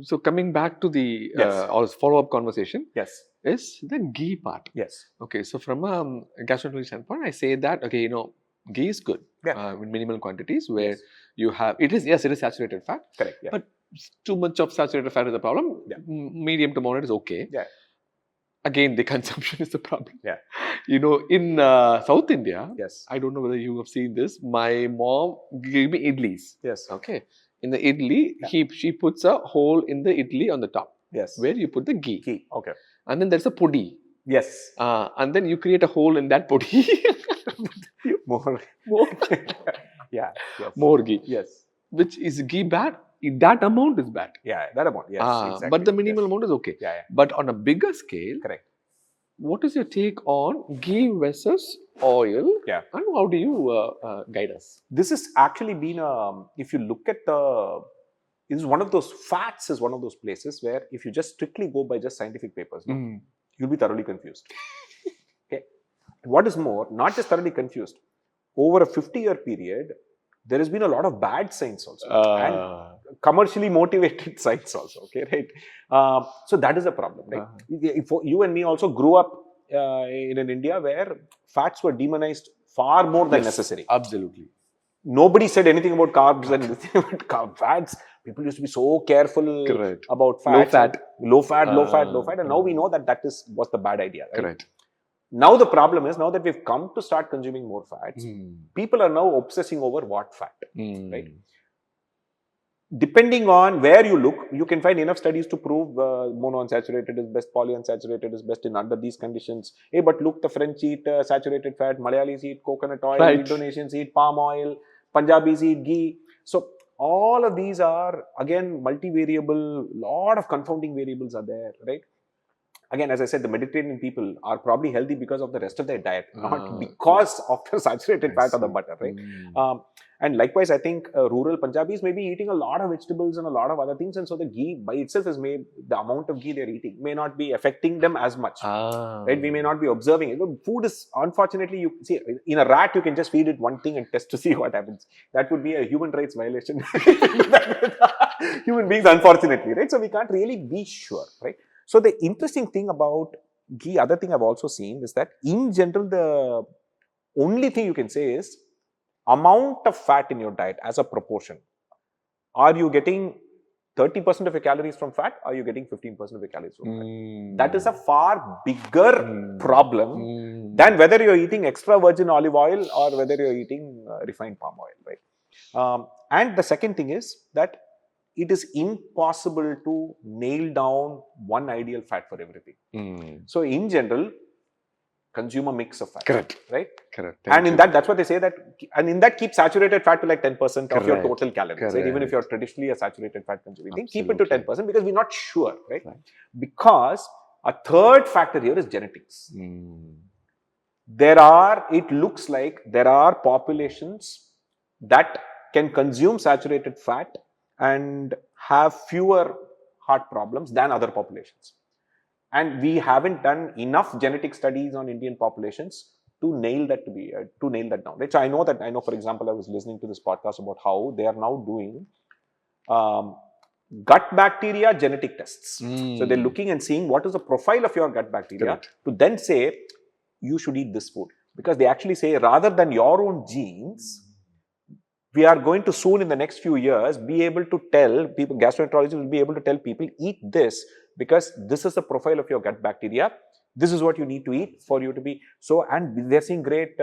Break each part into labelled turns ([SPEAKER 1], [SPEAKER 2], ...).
[SPEAKER 1] So coming back to the
[SPEAKER 2] Yes.
[SPEAKER 1] our follow-up conversation
[SPEAKER 2] Yes.
[SPEAKER 1] is the ghee part.
[SPEAKER 2] Yes.
[SPEAKER 1] Okay, so from a gastroenterology standpoint, I say that okay, ghee is good
[SPEAKER 2] Yeah.
[SPEAKER 1] in minimal quantities where
[SPEAKER 2] Yes.
[SPEAKER 1] you have it is saturated fat,
[SPEAKER 2] Correct. Yeah.
[SPEAKER 1] but too much of saturated fat is a problem.
[SPEAKER 2] Yeah.
[SPEAKER 1] Medium to moderate is okay.
[SPEAKER 2] Yeah.
[SPEAKER 1] Again, the consumption is the problem.
[SPEAKER 2] Yeah.
[SPEAKER 1] In South India,
[SPEAKER 2] Yes.
[SPEAKER 1] I don't know whether you have seen this. My mom gave me idlis.
[SPEAKER 2] Yes.
[SPEAKER 1] Okay, in the idli,
[SPEAKER 2] Yeah.
[SPEAKER 1] she puts a hole in the idli on the top.
[SPEAKER 2] Yes.
[SPEAKER 1] Where you put the ghee.
[SPEAKER 2] Ghee. Okay.
[SPEAKER 1] And then there's a podi.
[SPEAKER 2] Yes.
[SPEAKER 1] And then you create a hole in that podi.
[SPEAKER 2] More. Yeah. Yes.
[SPEAKER 1] More ghee.
[SPEAKER 2] Yes.
[SPEAKER 1] Which is ghee bad? That amount is bad.
[SPEAKER 2] Yeah. That amount. Yes. Exactly.
[SPEAKER 1] But the minimal amount is okay.
[SPEAKER 2] Yeah.
[SPEAKER 1] But on a bigger scale,
[SPEAKER 2] correct.
[SPEAKER 1] What is your take on ghee versus oil?
[SPEAKER 2] Yeah.
[SPEAKER 1] And how do you guide us?
[SPEAKER 2] This has actually been if you look at is one of those fats is one of those places where if you just strictly go by just scientific papers, you'll be thoroughly confused. Okay. What is more, not just thoroughly confused, over a 50-year period, there has been a lot of bad science also and commercially motivated science also. Okay, right? So that is a problem, right? If you and me also grew up in an India where fats were demonized far more than necessary.
[SPEAKER 1] Absolutely.
[SPEAKER 2] Nobody said anything about carbs and anything about fats. People used to be so careful about fats. Low fat. And now we know that was the bad idea. Right?
[SPEAKER 1] Correct.
[SPEAKER 2] Now the problem is, now that we've come to start consuming more fats, people are now obsessing over what fat, right? Depending on where you look, you can find enough studies to prove monounsaturated is best, polyunsaturated is best in under these conditions. Hey, but look, the French eat saturated fat, Malayalis eat coconut oil, Indonesians eat palm oil, Punjabis eat ghee. So all of these are, again, multivariable, lot of confounding variables are there, right? Again, as I said, the Mediterranean people are probably healthy because of the rest of their diet, not because of the saturated fat or the butter, right? And likewise, I think rural Punjabis may be eating a lot of vegetables and a lot of other things, and so the ghee by itself is the amount of ghee they're eating may not be affecting them as much, right? We may not be observing it. Food is, unfortunately, you see, in a rat, you can just feed it one thing and test to see what happens. That would be a human rights violation. Human beings, unfortunately, right? So we can't really be sure, right? So the interesting thing about ghee, other thing I've also seen is that in general, the only thing you can say is amount of fat in your diet as a proportion. Are you getting 30% of your calories from fat? Or are you getting 15% of your calories from fat? That is a far bigger problem than whether you're eating extra virgin olive oil or whether you're eating refined palm oil, right? And the second thing is that it is impossible to nail down one ideal fat for everything. So in general, consume a mix of fat.
[SPEAKER 1] Correct.
[SPEAKER 2] Right?
[SPEAKER 1] Correct.
[SPEAKER 2] And in that, that's what they say that, and in that keep saturated fat to like 10% of your total calories. Right? Even if you're traditionally a saturated fat consumer, keep it to 10% because we're not sure, right? Because a third factor here is genetics. It looks like there are populations that can consume saturated fat and have fewer heart problems than other populations. And we haven't done enough genetic studies on Indian populations to nail that down. Right? So I know, for example, I was listening to this podcast about how they are now doing gut bacteria genetic tests. So they're looking and seeing what is the profile of your gut bacteria to then say, you should eat this food. Because they actually say, rather than your own genes, we are going to soon in the next few years be able to tell people, gastroenterologists will be able to tell people, eat this because this is the profile of your gut bacteria. This is what you need to eat for you to be so. And they're seeing great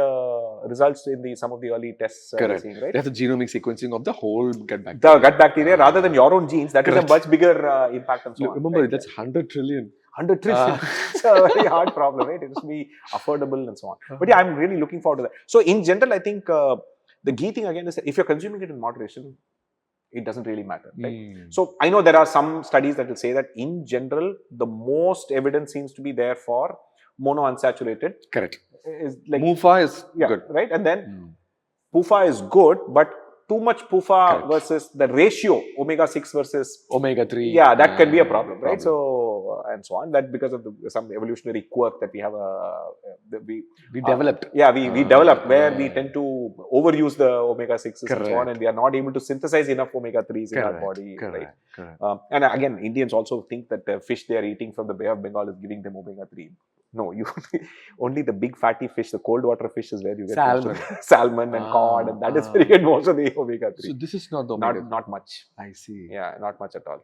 [SPEAKER 2] results in some of the early tests.
[SPEAKER 1] Correct.
[SPEAKER 2] Right?
[SPEAKER 1] They have the genomic sequencing of the whole gut bacteria.
[SPEAKER 2] The gut bacteria rather than your own genes. That is a much bigger impact and so on.
[SPEAKER 1] Remember, that's 100 trillion.
[SPEAKER 2] 100 trillion. It's a very hard problem, right? It has to be affordable and so on. But yeah, I'm really looking forward to that. So in general, I think the ghee thing again is that if you're consuming it in moderation, it doesn't really matter, right? So I know there are some studies that will say that in general, the most evidence seems to be there for monounsaturated.
[SPEAKER 1] Correct.
[SPEAKER 2] Is like
[SPEAKER 1] PUFA is good,
[SPEAKER 2] right? And then PUFA is good, but too much PUFA versus the ratio omega-6 versus
[SPEAKER 1] omega-3.
[SPEAKER 2] Yeah, that can be a problem, right? So and so on. That because of some evolutionary quirk that we have
[SPEAKER 1] We developed.
[SPEAKER 2] we developed where we tend to overuse the omega 6s and so on,
[SPEAKER 1] Correct.
[SPEAKER 2] and we are not able to synthesize enough omega 3s in our
[SPEAKER 1] Correct.
[SPEAKER 2] body. Right?
[SPEAKER 1] Correct. Correct.
[SPEAKER 2] And again, Indians also think that the fish they are eating from the Bay of Bengal is giving them omega 3. No, you only the big fatty fish, the cold water fish is where you get
[SPEAKER 1] Salmon.
[SPEAKER 2] Salmon and cod, and that is where you get most of the omega 3.
[SPEAKER 1] So this is not the omega.
[SPEAKER 2] Not much.
[SPEAKER 1] I see.
[SPEAKER 2] Yeah, not much at all.